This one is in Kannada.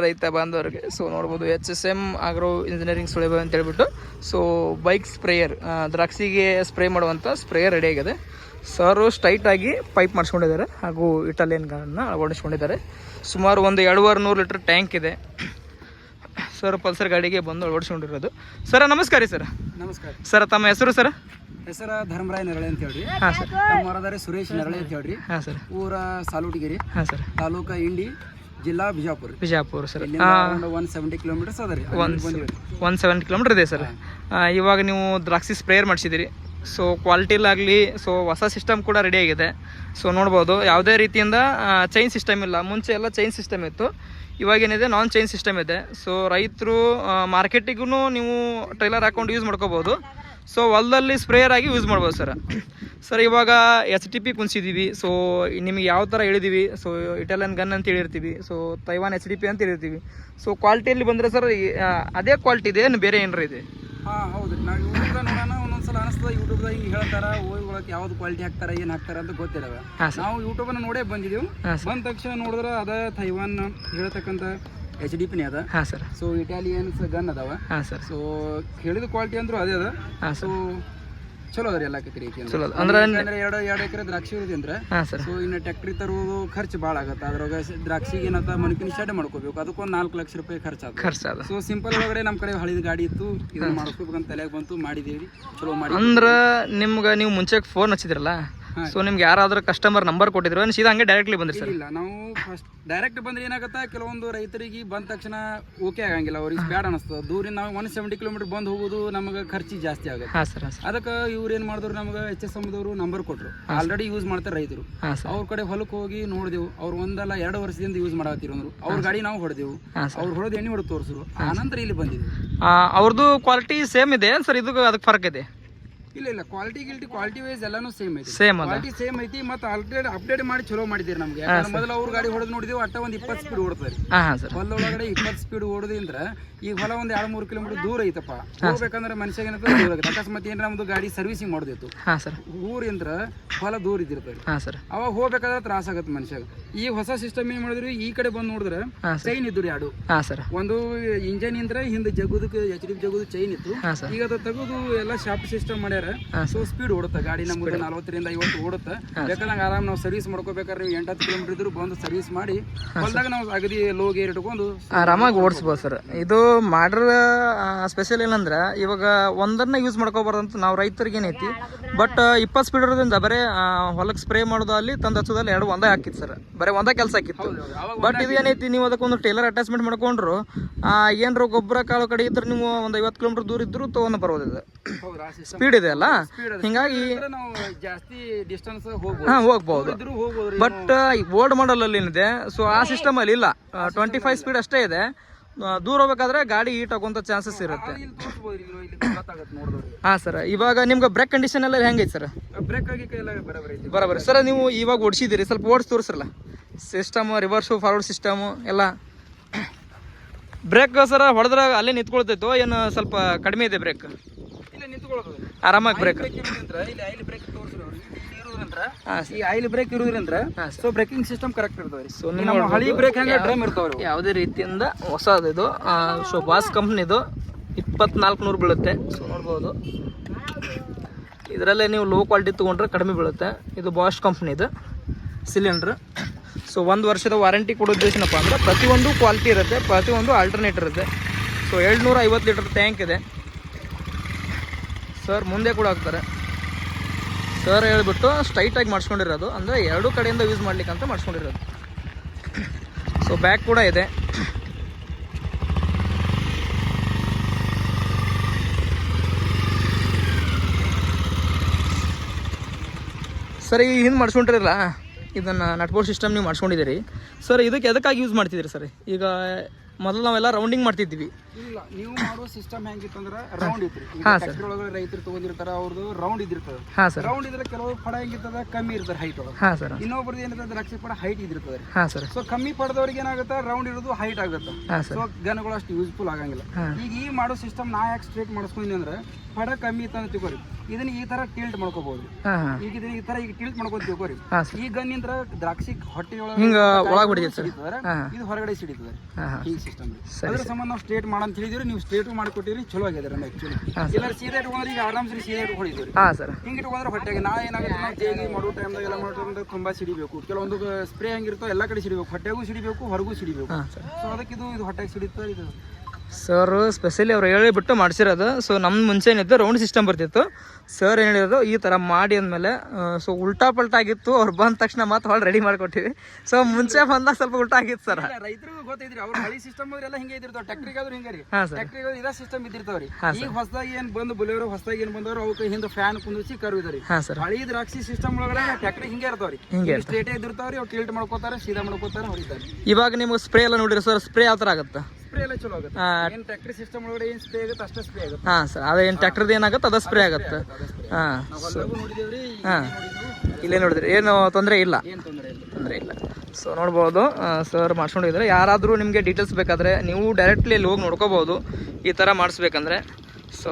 ರೈತ ಬಾಂಧವರಿಗೆ ಸೊ ನೋಡ್ಬೋದು HSM ಆಗ್ರೋ ಇಂಜಿನಿಯರಿಂಗ್ ಸುಳಿಬ ಅಂತ ಹೇಳ್ಬಿಟ್ಟು ಸೊ ಬೈಕ್ ಸ್ಪ್ರೇಯರ್ ದ್ರಾಕ್ಷಿಗೆ ಸ್ಪ್ರೇ ಮಾಡುವಂಥ ಸ್ಪ್ರೇಯರ್ ರೆಡಿ ಆಗಿದೆ. ಸರ್ ಸ್ಟ್ರೈಟ್ ಆಗಿ ಪೈಪ್ ಮಾಡಿಸ್ಕೊಂಡಿದ್ದಾರೆ ಹಾಗೂ ಇಟಾಲಿಯನ್ಗಳನ್ನು ಅಳವಡಿಸ್ಕೊಂಡಿದ್ದಾರೆ. ಸುಮಾರು ಒಂದು 200 ಲೀಟರ್ ಟ್ಯಾಂಕ್ ಇದೆ. ಸರ್ ಪಲ್ಸರ್ ಗಾಡಿಗೆ ಬಂದು ಅಳವಡಿಸ್ಕೊಂಡಿರೋದು. ಸರ್ ನಮಸ್ಕಾರ ಸರ್. ನಮಸ್ಕಾರ ಸರ್. ತಮ್ಮ ಹೆಸರು ಸರ್? ಹೆಸರು ಧರ್ಮರಾಯ ನೆರಳೆ ಅಂತ ಹೇಳ್ರಿ. ಹಾಂ ಸರ್. ತಮ್ಮವರದಾರೆ ಸುರೇಶ್ ನೆರಳೆ ಅಂತ ಹೇಳ್ರಿ. ಹಾಂ ಸರ್. ಊರ ಸಾಲುಟಗಿರಿ. ಹಾಂ ಸರ್. ತಾಲೂಕಾ ಇಂಡಿ, ಜಿಲ್ಲಾ ಬಿಜಾಪುರ. ಬಿಜಾಪುರ ಸರ್. 170 ಕಿಲೋಮೀಟರ್ಸ್ ಅದ ರೀ. 170 ಕಿಲೋಮೀಟರ್ ಇದೆ ಸರ್. ಇವಾಗ ನೀವು ದ್ರಾಕ್ಷಿ ಸ್ಪ್ರೇಯರ್ ಮಾಡಿಸಿದಿರಿ. ಸೊ ಕ್ವಾಲಿಟಿಲಾಗಲಿ ಸೊ ಹೊಸ ಸಿಸ್ಟಮ್ ಕೂಡ ರೆಡಿ ಆಗಿದೆ. ಸೊ ನೋಡ್ಬೋದು ಯಾವುದೇ ರೀತಿಯಿಂದ ಚೈನ್ ಸಿಸ್ಟಮ್ ಇಲ್ಲ. ಮುಂಚೆ ಎಲ್ಲ ಚೈನ್ ಸಿಸ್ಟಮ್ ಇತ್ತು, ಇವಾಗೇನಿದೆ ನಾನ್ ಚೈನ್ ಸಿಸ್ಟಮ್ ಇದೆ. ಸೊ ರೈತರು ಮಾರ್ಕೆಟಿಗೂ ನೀವು ಟ್ರೈಲರ್ ಹಾಕೊಂಡು ಯೂಸ್ ಮಾಡ್ಕೋಬೋದು. ಸೊ ಹೊಲದಲ್ಲಿ ಸ್ಪ್ರೇಯರ್ ಆಗಿ ಯೂಸ್ ಮಾಡ್ಬೋದು ಸರ್. ಸರ್ ಇವಾಗ HTP ಕುಣಿಸಿದ್ದೀವಿ. ಸೊ ನಿಮಗೆ ಯಾವ ಥರ ಹೇಳಿದ್ದೀವಿ, ಸೊ ಇಟಾಲಿಯನ್ ಗನ್ ಅಂತ ಹೇಳಿರ್ತೀವಿ, ಸೊ ತೈವಾನ್ HDP ಅಂತ ಹೇಳಿರ್ತೀವಿ. ಸೊ ಕ್ವಾಲಿಟಿಯಲ್ಲಿ ಬಂದರೆ ಸರ್ ಅದೇ ಕ್ವಾಲಿಟಿ ಇದೆ, ಏನು ಬೇರೆ ಏನಾರ ಇದೆ? ಹಾಂ ಹೌದು ರೀ. ನಾವು ಯೂಟ್ಯೂಬ್ದಾಗ ನೋಡೋಣ, ಒಂದೊಂದ್ಸಲ ಅನಿಸ್ತದೆ ಯೂಟ್ಯೂಬ್ದಾಗ ಹಿಂಗೆ ಹೇಳ್ತಾರೆ, ಹೋಗಿ ಯಾವ್ದು ಕ್ವಾಲಿಟಿ ಹಾಕ್ತಾರೆ, ಏನು ಹಾಕ್ತಾರೆ ಅಂತ ಗೊತ್ತಿರವ. ನಾವು ಯೂಟ್ಯೂಬನ್ನು ನೋಡೇ ಬಂದಿದ್ದೀವಿ. ಬಂದ ತಕ್ಷಣ ನೋಡಿದ್ರೆ ಅದ ತೈವಾನ್ ಹೇಳ್ತಕ್ಕಂಥ HDPನೇ ಅದ. ಹಾಂ ಸರ್. ಸೊ ಇಟಾಲಿಯನ್ಸ್ ಗನ್ ಅದಾವ. ಹಾಂ ಸರ್. ಸೊ ಹೇಳಿದ ಕ್ವಾಲಿಟಿ ಅಂದ್ರೂ ಅದೇ ಅದ. ಹಾಂ. ಸೊ ಚಲೋ ಅದ ರೀ ಎಲ್ಲ ರೀತಿ. ಚಲೋ ಅಂದ್ರೆ 2 ಎಕರೆ ದ್ರಾಕ್ಷಿ ಇರೋದು ಅಂದ್ರೆ. ಸೊ ಇನ್ನು ಟ್ಯಾಕ್ಟ್ರಿ ತರುವುದು ಖರ್ಚು ಭಾಳ ಆಗುತ್ತೆ. ಅದ್ರಾಗ ದ್ರಾಕ್ಷಿಗೆ ಏನಂತ ಮಣಕಿನ ಶೆಡ್ ಮಾಡ್ಕೋಬೇಕು, ಅದಕ್ಕೊಂದು 4 ಲಕ್ಷ ರೂಪಾಯಿ ಖರ್ಚಾದ. ಸೊ ಸಿಂಪಲ್ ಒಳಗಡೆ ನಮ್ಮ ಕಡೆ ಹಳಿದ ಗಾಡಿ ಇತ್ತು, ಇದನ್ನ ಮಾಡ್ಕೋಬೇಕಂತ ತಲೆಗೆ ಬಂತು, ಮಾಡಿದೀವಿ. ಚಲೋ ಮಾಡಿ. ಅಂದ್ರೆ ನಿಮ್ಗೆ ನೀವು ಮುಂಚೆ ಫೋನ್ ಹಚ್ಚಿದ್ರಲ್ಲ, ಸೊ ನಿಮ್ಗೆ ಯಾರಾದ್ರೂ ಕಸ್ಟಮರ್ ನಂಬರ್ ಕೊಟ್ಟಿದ್ರು ಸೀದಾ ಹಂಗೆ ಡೈರೆಕ್ಟ್ಲಿ ಬಂದ್ರಿ ಸರ್? ಇಲ್ಲ, ನಾವು ಫಸ್ಟ್ ಡೈರೆಕ್ಟ್ ಬಂದ್ರೆ ಏನಾಗುತ್ತೆ, ಕೆಲವೊಂದು ರೈತರಿಗೆ ಬಂದ ತಕ್ಷಣ ಓಕೆ ಆಗಂಗಿಲ್ಲ, ಅವ್ರಿಗೆ ಬ್ಯಾಡ್ ಅನಿಸ್ತದೆ. ದೂರಿನ ನಾವು 170 ಕಿಲೋಮೀಟರ್ ಬಂದು ಹೋಗೋದು ನಮಗೆ ಖರ್ಚು ಜಾಸ್ತಿ ಆಗುತ್ತೆ. ಅದಕ್ಕೆ ಇವ್ರು ಏನು ಮಾಡಿದ್ರು, ನಮಗೆ HSM ದವರು ನಂಬರ್ ಕೊಟ್ಟರು. ಆಲ್ರೆಡಿ ಯೂಸ್ ಮಾಡ್ತಾರೆ ರೈತರು. ಅವ್ರ ಕಡೆ ಹೊಲಕ್ಕೆ ಹೋಗಿ ನೋಡಿದೆವು. ಅವ್ರು 1-2 ವರ್ಷದಿಂದ ಯೂಸ್ ಮಾಡತ್ತಿರೋರು. ಅವ್ರ ಗಾಡಿ ನಾವು ಹೊಡೆದೆವು, ಅವ್ರು ಹೊಡೆದು ಎಣ್ಣೆ ಹೊಡೆದು ತೋರಿಸಿದ್ರು. ಆನಂತರ ಇಲ್ಲಿ ಬಂದಿದ್ವಿ. ಅವ್ರದ್ದು ಕ್ವಾಲಿಟಿ ಸೇಮ್ ಇದೆ ಸರ್? ಇದಕ್ಕೆ ಅದಕ್ಕೆ ಫರ್ಕ್ ಇದೆ? ಇಲ್ಲ, ಕ್ವಾಲಿಟಿ ವೈಸ್ ಎಲ್ಲಾನು ಸೇಮ್ ಐತಿ. ಕ್ವಾಲಿಟಿ ಸೇಮ್ ಐತಿ. ಮತ್ತೆ ಅಪ್ಡೇಟ್ ಮಾಡಿ ಚಲೋ ಮಾಡಿದ್ದೀರಿ ನಮ್ಗೆ. ಮೊದಲು ಅವ್ರ ಗಾಡಿ ಹೊಡೆದು ನೋಡಿದೆವು, ಅಟ್ಟ ಒಂದು 20 ಸ್ಪೀಡ್ ಓಡ್ತಾರೆ. ಹೊಲ ಒಳಗಡೆ 20 ಸ್ಪೀಡ್ ಓಡೋದ್ರಿಂದ ಈಗ ಹೊಲ ಒಂದು 2-3 ಕಿಲೋಮೀಟರ್ ದೂರ ಐತಪ್ಪ. ಹೋಗ್ಬೇಕಂದ್ರೆ ಮನುಷ್ಯ ಏನಂತ ದೂರ ಆಗುತ್ತೆ. ಅಕಸ್ಮಾತ್ ಏನಾರ ನಮ್ದು ಗಾಡಿ ಸರ್ವಿಸಿಂಗ್ ಮಾಡೋದಿತ್ತು, ಊರಿಂದ ಹೊಲ ದೂರ ಇದ್ದಿರ್ತಾರೆ, ಅವಾಗ ಹೋಗ್ಬೇಕಾದ್ರೆ ತ್ರಾಸ ಆಗುತ್ತೆ ಮನುಷ್ಯ. ಈ ಹೊಸ ಸಿಸ್ಟಮ್ ಏನ್ ಮಾಡಿದ್ರಿ, ಈ ಕಡೆ ಬಂದು ನೋಡಿದ್ರೆ ಚೈನ್ ಇದ್ದು 2. ಒಂದು ಇಂಜನ್ ಇಂದ್ರ ಹಿಂದೆ ಜಗುದಕ್ಕೆ HDP ಜಗುದು ಚೈನ್ ಇತ್ತು. ಈಗ ಅದು ತೆಗೆದು ಎಲ್ಲ ಶಾಪ್ ಸಿಸ್ಟಮ್ ಮಾಡ್ಯಾರ. ಸೊ ಸ್ಪೀಡ್ ಓಡುತ್ತೆ ಗಾಡಿ. ನಮ್ಗೆ 40ರಿಂದ 50 ಓಡುತ್ತೆ. ಬೇಕಾದಂಗೆ ಆರಾಮ್ ನಾವು ಸರ್ವಿಸ್ ಮಾಡ್ಕೋಬೇಕಾದ್ರೆ 8-10 ಕಿಲೋಮೀಟರ್ ಇದ್ರು ಬಂದು ಸರ್ವಿಸ್ ಮಾಡಿ ಹೊಲದಾಗ ನಾವು ಅಗದಿ ಲೋ ಗೇರ್ ಇಟ್ಕೊಂಡು ಆರಾಮಾಗಿ ಓಡಿಸ್ಬೋದು ಸರ್. ಇದು ಮಾಡ್ರ ಸ್ಪೆಷಲ್ ಏನಂದ್ರೆ, ಇವಾಗ ಒಂದನ್ನ ಯೂಸ್ ಮಾಡ್ಕೋಬಾರ್ದಂತ ನಾವು ರೈತರಿಗೆ ಏನೈತಿ. ಬಟ್ 20 ಸ್ಪೀಡ್ ಇರೋದ್ರಿಂದ ಬರೀ ಹೊಲಕ್ಕೆ ಸ್ಪ್ರೇ ಮಾಡೋದಲ್ಲಿ ತಂದು ಹಚ್ಚೋದಲ್ಲಿ 2 ಒಂದೇ ಹಾಕಿತ್ತು ಸರ್, ಬರೀ ಒಂದೇ ಕೆಲಸ ಹಾಕಿತ್ತು. ಬಟ್ ಇದು ಏನೈತಿ, ನೀವು ಅದಕ್ಕೊಂದು ಟೇಲರ್ ಅಟ್ಯಾಚ್ಮೆಂಟ್ ಮಾಡ್ಕೊಂಡ್ರು ಏನಾರು ಗೊಬ್ಬರ ಕಾಳು ಕಡೆ ಇದ್ರೆ ನೀವು ಒಂದು 50 ಕಿಲೋಮೀಟರ್ ದೂರ ಇದ್ರು ತೊಗೊಂಡು ಬರೋದಿದೆ. ಸ್ಪೀಡ್ ಇದೆ ಅಲ್ಲ, ಹಿಂಗಾಗಿ ಜಾಸ್ತಿ ಡಿಸ್ಟೆನ್ಸ್ ಹೋಗ್ಬೋದು. ಬಟ್ ಓಲ್ಡ್ ಮಾಡಲ್ ಅಲ್ಲಿ ಏನಿದೆ, ಸೊ ಆ ಸಿಸ್ಟಮ್ ಅಲ್ಲಿ ಇಲ್ಲ. 25 ಸ್ಪೀಡ್ ಅಷ್ಟೇ ಇದೆ. ದೂರ ಹೋಗ್ಬೇಕಾದ್ರೆ ಗಾಡಿ ಹೀಟ್ ಆಗುವಂತ ಚಾನ್ಸಸ್ ಇರುತ್ತೆ. ಹಾಂ ಸರ್. ಇವಾಗ ನಿಮ್ಗೆ ಬ್ರೇಕ್ ಕಂಡೀಷನ್ ಎಲ್ಲ ಹೆಂಗೈತೆ ಸರ್? Break ಬರೋಬರಿ sir. ನೀವು ಇವಾಗ ಓಡಿಸಿದಿರಿ, ಸ್ವಲ್ಪ ಓಡಿಸಿ ತೋರಿಸ್ರಲ್ಲ ಸಿಸ್ಟಮ್, ರಿವರ್ಸು ಫಾರ್ವರ್ಡ್ ಸಿಸ್ಟಮು ಎಲ್ಲ. ಬ್ರೇಕ್ ಸರ್ ಹೊಡೆದ್ರೆ ಅಲ್ಲೇ ನಿಂತ್ಕೊಳ್ತೈತೋ ಏನು ಸ್ವಲ್ಪ ಕಡಿಮೆ ಇದೆ ಬ್ರೇಕ್? ಆರಾಮಾಗಿ ಬ್ರೇಕ್ ಈ ಆಯಿಲ್ ಬ್ರೇಕ್ ಇರೋದ್ರಿಂದ ಸೊ ಬ್ರೇಕಿಂಗ್ ಸಿಸ್ಟಮ್ ಕರೆಕ್ಟ್ ಇರ್ತದೆ. ಸೊ ನಿಮ್ಮ ಹಳಿ ಬ್ರೇಕ್ ಹಂಗೆ ಡ್ರಮ್ ಇರ್ತಾವ್ರಿ. ಯಾವುದೇ ರೀತಿಯಿಂದ ಹೊಸದಿದು. ಸೊ ಬಾಸ್ ಕಂಪ್ನಿದು 2400 ಬೀಳುತ್ತೆ. ಸೊ ನೋಡ್ಬೋದು, ಇದರಲ್ಲೇ ನೀವು ಲೋ ಕ್ವಾಲಿಟಿ ತೊಗೊಂಡ್ರೆ ಕಡಿಮೆ ಬೀಳುತ್ತೆ. ಇದು ಬಾಷ್ ಕಂಪ್ನಿದು ಸಿಲಿಂಡ್ರ್. ಸೊ 1 ವರ್ಷದ ವಾರಂಟಿ ಕೊಡೋ ಉದ್ದೇಶ ಏನಪ್ಪ ಅಂದರೆ, ಪ್ರತಿಯೊಂದು ಕ್ವಾಲಿಟಿ ಇರುತ್ತೆ, ಪ್ರತಿಯೊಂದು ಆಲ್ಟರ್ನೇಟ್ ಇರುತ್ತೆ. ಸೊ 750 ಲೀಟರ್ ಟ್ಯಾಂಕ್ ಇದೆ ಸರ್. ಮುಂದೆ ಕೂಡ ಹಾಕ್ತಾರೆ ಸರ್ ಹೇಳ್ಬಿಟ್ಟು ಸ್ಟ್ರೈಟಾಗಿ ಮಾಡಿಸ್ಕೊಂಡಿರೋದು, ಅಂದರೆ 2 ಕಡೆಯಿಂದ ಯೂಸ್ ಮಾಡ್ಲಿಕ್ಕೆ ಅಂತ ಮಾಡಿಸ್ಕೊಂಡಿರೋದು. ಸೊ ಬ್ಯಾಗ್ ಕೂಡ ಇದೆ. ಸರ್ ಈ ಹಿಂದೆ ಮಾಡಿಸ್ಕೊಂಡಿರಲ್ಲ, ಇದನ್ನು ನಟ್ಬೋರ್ಡ್ ಸಿಸ್ಟಮ್ ನೀವು ಮಾಡಿಸ್ಕೊಂಡಿದ್ದೀರಿ ಸರ್. ಇದಕ್ಕೆ ಎದಕ್ಕಾಗಿ ಯೂಸ್ ಮಾಡ್ತಿದ್ದೀರಿ ಸರ್? ಈಗ ಮೊದಲು ನಾವೆಲ್ಲ ರೌಂಡಿಂಗ್ ಮಾಡ್ತಿದ್ವಿ. ಇಲ್ಲ, ನೀವು ಮಾಡೋ ಸಿಸ್ಟಮ್ ಹೆಂಗಿತ್ತಂದ್ರೆ ರೌಂಡ್ ಇತ್ತು. ಟ್ರ್ಯಾಕ್ಟರ್ ಒಳಗಡೆ ರೈತರು ತಗೊಂಡಿರ್ತಾರ, ಅವ್ರದ್ದು ರೌಂಡ್ ಇದ್ದಿರ್ತದೆ. ಹಾಂ ಸರ್. ರೌಂಡ್ ಇದ್ರೆ ಕೆಲವು ಪಡ ಹೆಂಗಿರ್ತದ ಕಮ್ಮಿ ಇರ್ತಾರೆ ಹೈಟ್ ಒಳಗೆ. ಹಾಂ ಸರ್. ಇನ್ನೊಬ್ರದ್ದು ಏನಿರ್ತದೆ ದ್ರಾಕ್ಷಿ ಪಡ ಹೈಟ್ ಇದಿರ್ತದೆ. ಹಾಂ ಸರ್. ಸೊ ಕಮ್ಮಿ ಪಡೆದವ್ರಿಗೆ ಏನಾಗುತ್ತೆ, ರೌಂಡ್ ಇರೋದು ಹೈಟ್ ಆಗುತ್ತೆ. ಹಾಂ ಸರ್. ಸೊ ಗನ್ಗಳು ಅಷ್ಟು ಯೂಸ್ಫುಲ್ ಆಗಂಗಿಲ್ಲ. ಈಗ ಈ ಮಾಡೋ ಸಿಸ್ಟಮ್ ನಾ ಯಾಕೆ ಸ್ಟ್ರೇಟ್ ಮಾಡಿಸ್ಕೊಂಡಿ ಅಂದ್ರೆ ಪಡ ಕಮ್ಮಿ ಇತ್ತು ಅಂತ ತಿಳ್ಕೊರಿ, ಇದನ್ನ ಈ ತರ ಟಿಲ್ಟ್ ಮಾಡ್ಕೋಬಹುದು. ಈಗ ಇದನ್ನ ಈ ತರ ಈಗ ಟಿಲ್ಟ್ ಮಾಡ್ಕೊಂಡು ತಿಳ್ಕೊರಿ, ಈ ಗನ್ ನಿಂತ್ರ ದ್ರಾಕ್ಷಿ ಹೊಟ್ಟೆ ಒಳಗೆ ಸಿಡಿತದ, ಇದು ಹೊರಗಡೆ ಸಿಡಿತದೆ. ಈ ಸಿಸ್ಟಮ್ ಅದ್ರ ಸಂಬಂಧ ನಾವು ಸ್ಟ್ರೇಟ್ ಮಾಡಂತ ಹೇಳಿದ್ರಿ, ನೀವು ಸ್ಟ್ರೇಟ್ ಮಾಡಿಕೊಟ್ಟಿರಿ, ಚಲೋ ಆಗಿದೆ ಆಕ್ಚುಲಿ. ಇಲ್ಲ ಸೀದಾ ಇಟ್ಕೊಂಡ್ರೆ ಈಗ ಆರಾಮ್ಸರಿ ಸೀದಾ ಹೊಡಿತೀವಿ. ಹಿಂಗೆ ಇಟ್ಕೊಂಡ್ರೆ ಹೊಟ್ಟೆಗೆ ನಾ ಏನಾಗುತ್ತೆ, ನಾವು ತೇಗಿ ಮಾಡೋ ಟೈಮ್ದಾಗ ಎಲ್ಲ ಮಾಡೋ ಟೈಮ್ದಾಗ ತುಂಬಾ ಸಿಡಿಬೇಕು. ಕೆಲವೊಂದು ಸ್ಪ್ರೇ ಹೆಂಗಿರ್ತೋ ಎಲ್ಲ ಕಡೆ ಸಿಡಿಬೇಕು, ಹೊಟ್ಟೆಗೂ ಸಿಡಿಬೇಕು, ಹೊರಗೂ ಸಿಡಿಬೇಕು. ಸೊ ಅದಕ್ಕೆ ಇದು ಹೊಟ್ಟೆಗೆ ಸಿಡಿತದೆ. ಇದು ಸರ್ ಸ್ಪೆಷಲಿ ಅವ್ರು ಹೇಳಿಬಿಟ್ಟು ಮಾಡಿಸಿರೋದು. ಸೊ ನಮ್ಮ ಮುಂಚೆ ಏನಿತ್ತು ರೌಂಡ್ ಸಿಸ್ಟಮ್ ಬರ್ತಿತ್ತು, ಸರ್ ಏನು ಹೇಳಿದ್ರು ಈ ಥರ ಮಾಡಿ ಅಂದಮೇಲೆ ಸೊ ಉಲ್ಟಾ ಪಲ್ಟಾ ಆಗಿತ್ತು. ಅವ್ರು ಬಂದ ತಕ್ಷಣ ಮತ್ತೆ ಹೊಳ್ ರೆಡಿ ಮಾಡ್ಕೊಟ್ಟಿವಿ. ಸೊ ಮುಂಚೆ ಬಂದಾಗ ಸ್ವಲ್ಪ ಉಲ್ಟಾ ಆಗಿತ್ತು ಸರ್. ರೈತರಿಗೂ ಗೊತ್ತೈತ್ರಿ, ಅವ್ರ ಹಳಿ ಸಿಸ್ಟಮ್ ಎಲ್ಲ ಹಿಂಗೆ ಇದಿರ್ತಾವ. ಟ್ಯಾಕ್ಟ್ರಿಗಾದ್ರು ಹಿಂಗೆ ರೀ, ಹಾಂ ಸರ್. ಟ್ಯಾಕ್ಟ್ರಿಗಾದ್ರು ಇದೇ ಸಿಸ್ಟಮ್ ಇದ್ದಿರ್ತಾವ್ರಿ. ಈಗ ಹೊಸದಾಗಿ ಏನು ಬಂದು ಬುಲೆರೋ ಹೊಸದಾಗಿ ಏನು ಬಂದವರು ಅವಕ್ಕೆ ಹಿಂದೆ ಫ್ಯಾನ್ ಕುಂದಿಸಿ ಕರು ಇದಾರಿ. ಹಾಂ ಸರ್. ಹಳಿ ದ್ರಾಕ್ಷಿ ಸಿಸ್ಟಮ್ ಒಳಗಡೆ ಟ್ಯಾಕ್ಟ್ರಿ ಹಿಂಗೆ ಇರ್ತಾವ್ರಿ, ಹಿಂಗೆ ಸ್ಟ್ರೇಟೇ ಇದ್ದಿರ್ತಾವ್ರಿ. ಅವ್ರು ಟಿಲ್ಟ್ ಮಾಡ್ಕೋತಾರೆ, ಸೀದಾ ಮಾಡ್ಕೋತಾರೆ, ಹೊಡಿತಾರೆ. ಇವಾಗ ನಿಮ್ಗೆ ಸ್ಪ್ರೇ ಎಲ್ಲ ನೋಡಿರಿ ಸರ್, ಸ್ಪ್ರೇ ಯಾವ ಥರ ಆಗುತ್ತೆ? ಸ್ಪ್ರೇ ಎಲ್ಲ ಚಲೋ ಆಗುತ್ತೆ. ಏನು ಟ್ಯಾಕ್ಟ್ರಿ ಸಿಸ್ಟಮ್ ಒಳಗಡೆ ಏನು ಸ್ಪ್ರೇ ಆಗುತ್ತೆ ಅಷ್ಟೇ ಸ್ಪ್ರೇ ಆಗುತ್ತೆ. ಹಾಂ ಸರ್. ಅದೇನು ಟ್ಯಾಕ್ಟರ್ದು ಏನಾಗುತ್ತೆ ಅದು ಸ್ಪ್ರೇ ಆಗುತ್ತೆ. ಹಾಂ. ನೋಡಿದೇವ್ರಿ. ಹಾಂ, ಇಲ್ಲೇ ನೋಡಿದ್ರಿ, ಏನು ತೊಂದರೆ ಇಲ್ಲ. ಏನು ತೊಂದರೆ ಇಲ್ಲ. ಸೊ ನೋಡ್ಬೋದು ಸರ್ ಮಾಡ್ಸ್ಕೊಂಡಿದ್ರೆ. ಯಾರಾದರೂ ನಿಮಗೆ ಡೀಟೇಲ್ಸ್ ಬೇಕಾದರೆ ನೀವು ಡೈರೆಕ್ಟ್ಲಿ ಅಲ್ಲಿ ಹೋಗಿ ನೋಡ್ಕೋಬೋದು ಈ ಥರ ಮಾಡಿಸ್ಬೇಕಂದ್ರೆ. ಸೊ